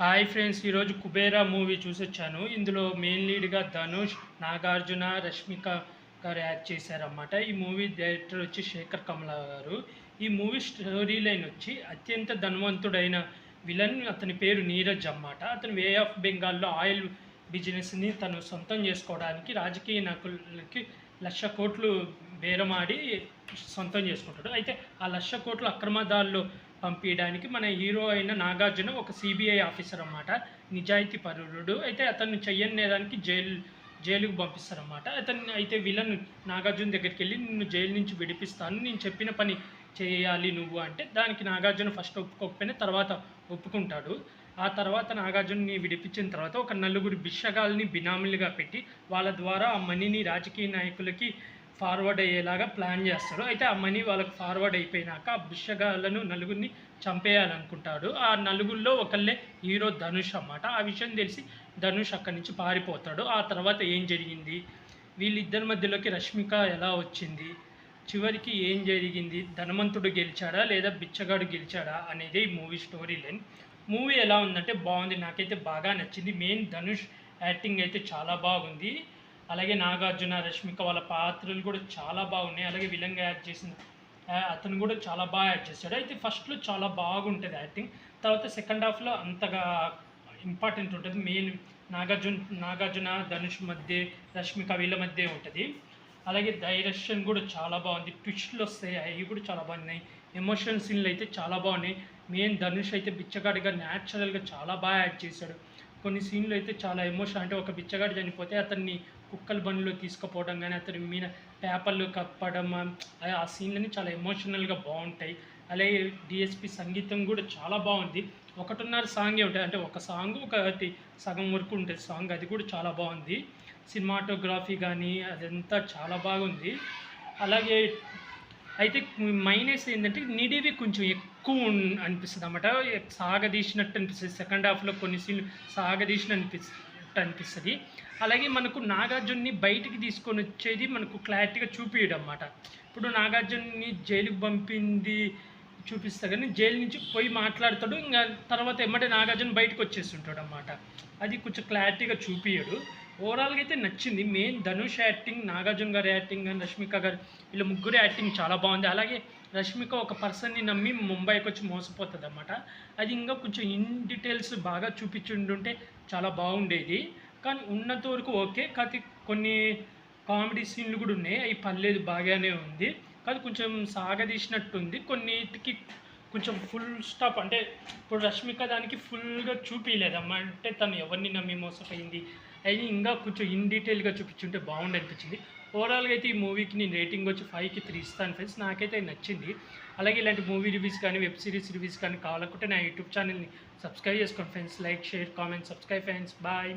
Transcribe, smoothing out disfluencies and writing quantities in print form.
Hi friends, ఈరోజు Kubera movie చూసొచ్చాను. ఇందులో main లీడ్గా Dhanush, Nagarjuna, Rashmika గారు యాక్ట్ చేశారన్నమాట. ఈ మూవీ డైరెక్టర్ వచ్చి శేఖర్ కమల గారు. ఈ మూవీ స్టోరీ లైన్ వచ్చి అత్యంత ధనవంతుడైన విలన్, అతని పేరు నీరజ్ అన్నమాట. అతను వే ఆఫ్ బెంగాల్లో ఆయిల్ బిజినెస్ని తను సొంతం చేసుకోవడానికి రాజకీయ నాయకులకి 1,00,000 కోట్లు బేరమాడి సొంతం చేసుకుంటాడు. అయితే ఆ 1,00,000 కోట్లు అక్రమదారులు పంపించడానికి మన హీరో అయిన నాగార్జున ఒక సిబిఐ ఆఫీసర్ అన్నమాట. నిజాయితీ పరుడు. అయితే అతన్ని చెయ్యని నేరానికి జైలుకు పంపిస్తారన్నమాట. అయితే విలన్ నాగార్జున దగ్గరికి వెళ్ళి, నిన్ను జైలు నుంచి విడిపిస్తాను, నేను చెప్పిన పని చేయాలి నువ్వు అంటే, దానికి నాగార్జున ఫస్ట్ ఒప్పుకోకపోయినా తర్వాత ఒప్పుకుంటాడు. ఆ తర్వాత నాగార్జునని విడిపించిన తర్వాత ఒక నలుగురు బిచ్చగాళ్ళని బినామీలుగా పెట్టి వాళ్ళ ద్వారా ఆ మనీని రాజకీయ నాయకులకి ఫార్వర్డ్ అయ్యేలాగా ప్లాన్ చేస్తాడు. అయితే ఆ మనీ వాళ్ళకి ఫార్వర్డ్ అయిపోయినాక ఆ బిచ్చగాళ్ళను నలుగురిని చంపేయాలనుకుంటాడు. ఆ నలుగురిలో ఒకళ్ళే హీరో ధనుష్ అన్నమాట. ఆ విషయం తెలిసి ధనుష్ అక్కడి నుంచి పారిపోతాడు. ఆ తర్వాత ఏం జరిగింది, వీళ్ళిద్దరి మధ్యలోకి రష్మిక ఎలా వచ్చింది, చివరికి ఏం జరిగింది, ధనవంతుడు గెలిచాడా లేదా బిచ్చగాడు గెలిచాడా అనేది ఈ మూవీ స్టోరీ లైన్. మూవీ ఎలా ఉందంటే బాగుంది, నాకైతే బాగా నచ్చింది. మెయిన్ ధనుష్ యాక్టింగ్ అయితే చాలా బాగుంది. అలాగే నాగార్జున, రష్మిక వాళ్ళ పాత్రలు కూడా చాలా బాగున్నాయి. అలాగే విలన్గా యాక్ట్ చేసిన అతను కూడా చాలా బాగా యాక్ట్ చేశాడు. అయితే ఫస్ట్లో చాలా బాగుంటుంది యాక్టింగ్, తర్వాత సెకండ్ హాఫ్లో అంతగా ఇంపార్టెంట్ ఉంటుంది. మెయిన్ నాగార్జున ధనుష్ మధ్య, రష్మిక వీళ్ళ మధ్య ఉంటుంది. అలాగే డైరెక్షన్ కూడా చాలా బాగుంది, ట్విస్ట్లు వస్తాయి, అవి కూడా చాలా బాగున్నాయి. ఎమోషనల్ సీన్లు అయితే చాలా బాగున్నాయి. మెయిన్ ధనుష్ అయితే బిచ్చగాడిగా న్యాచురల్గా చాలా బాగా యాక్ట్ చేశాడు. కొన్ని సీన్లు అయితే చాలా ఎమోషన్, అంటే ఒక బిచ్చగాడు చనిపోతే అతన్ని కుక్కల బండిలో తీసుకుపోవడం కానీ, అతని మీద పేపర్లు కప్పడం, ఆ సీన్లన్నీ చాలా ఎమోషనల్గా బాగుంటాయి. అలాగే డిఎస్పి సంగీతం కూడా చాలా బాగుంది. 1.5 సాంగే ఉంటాయి, అంటే ఒక సాంగ్ ఒకటి సగం వరకు ఉంటుంది సాంగ్, అది కూడా చాలా బాగుంది. సినిమాటోగ్రఫీ కానీ అదంతా చాలా బాగుంది. అలాగే అయితే మైనస్ ఏంటంటే నిడివి కొంచెం ఎక్కువ అనిపిస్తుంది అన్నమాట. సాగదీసినట్టు అనిపిస్తుంది. సెకండ్ హాఫ్లో కొన్ని సీన్లు సాగదీసినట్టు అనిపిస్తుంది. అలాగే మనకు నాగార్జున్ని బయటికి తీసుకొని వచ్చేది మనకు క్లారిటీగా చూపించడం అన్నమాట. ఇప్పుడు నాగార్జున్ని జైలుకి పంపింది చూపిస్తా కానీ, జైలు నుంచి పోయి మాట్లాడతాడు, ఇంకా తర్వాత ఎమ్మటే నాగార్జున బయటకు వచ్చేస్తుంటాడు అన్నమాట. అది కొంచెం క్లారిటీగా చూపించడు. ఓవరాల్గా అయితే నచ్చింది. మెయిన్ ధనుష్ యాక్టింగ్, నాగార్జున గారి యాక్టింగ్ కానీ రష్మిక గారు, వీళ్ళ ముగ్గురు యాక్టింగ్ చాలా బాగుంది. అలాగే రష్మిక ఒక పర్సన్ని నమ్మి ముంబైకి వచ్చి మోసపోతుంది అన్నమాట. అది ఇంకా కొంచెం ఇన్ డీటెయిల్స్ బాగా చూపించుంటుంటే చాలా బాగుండేది. కానీ ఉన్నంత వరకు ఓకే, కాకపోతే కొన్ని కామెడీ సీన్లు కూడా ఉన్నాయి, అవి పర్లేదు, బాగానే ఉంది. కాదు కొంచెం సాగదీసినట్టుంది. కొన్నిటికి కొంచెం ఫుల్ స్టాప్, అంటే ఇప్పుడు రష్మిక దానికి ఫుల్గా చూపించలేదమ్మా, అంటే తను ఎవరిని నమ్మి మోసపోయింది అది ఇంకా కొంచెం ఇన్ డీటెయిల్గా చూపించుంటే బాగుండి అనిపించింది. ఓవరాల్గా అయితే ఈ మూవీకి నేను రేటింగ్ వచ్చి 5కి 3 ఇస్తాను ఫ్రెండ్స్. నాకైతే నచ్చింది. అలాగే ఇలాంటి మూవీ రివ్యూస్ కానీ వెబ్ సిరీస్ రివ్యూస్ కానీ కావాలనుకుంటే నా యూట్యూబ్ ఛానల్ని సబ్స్క్రైబ్ చేసుకోండి friends. Like, share, comment, subscribe friends. Bye.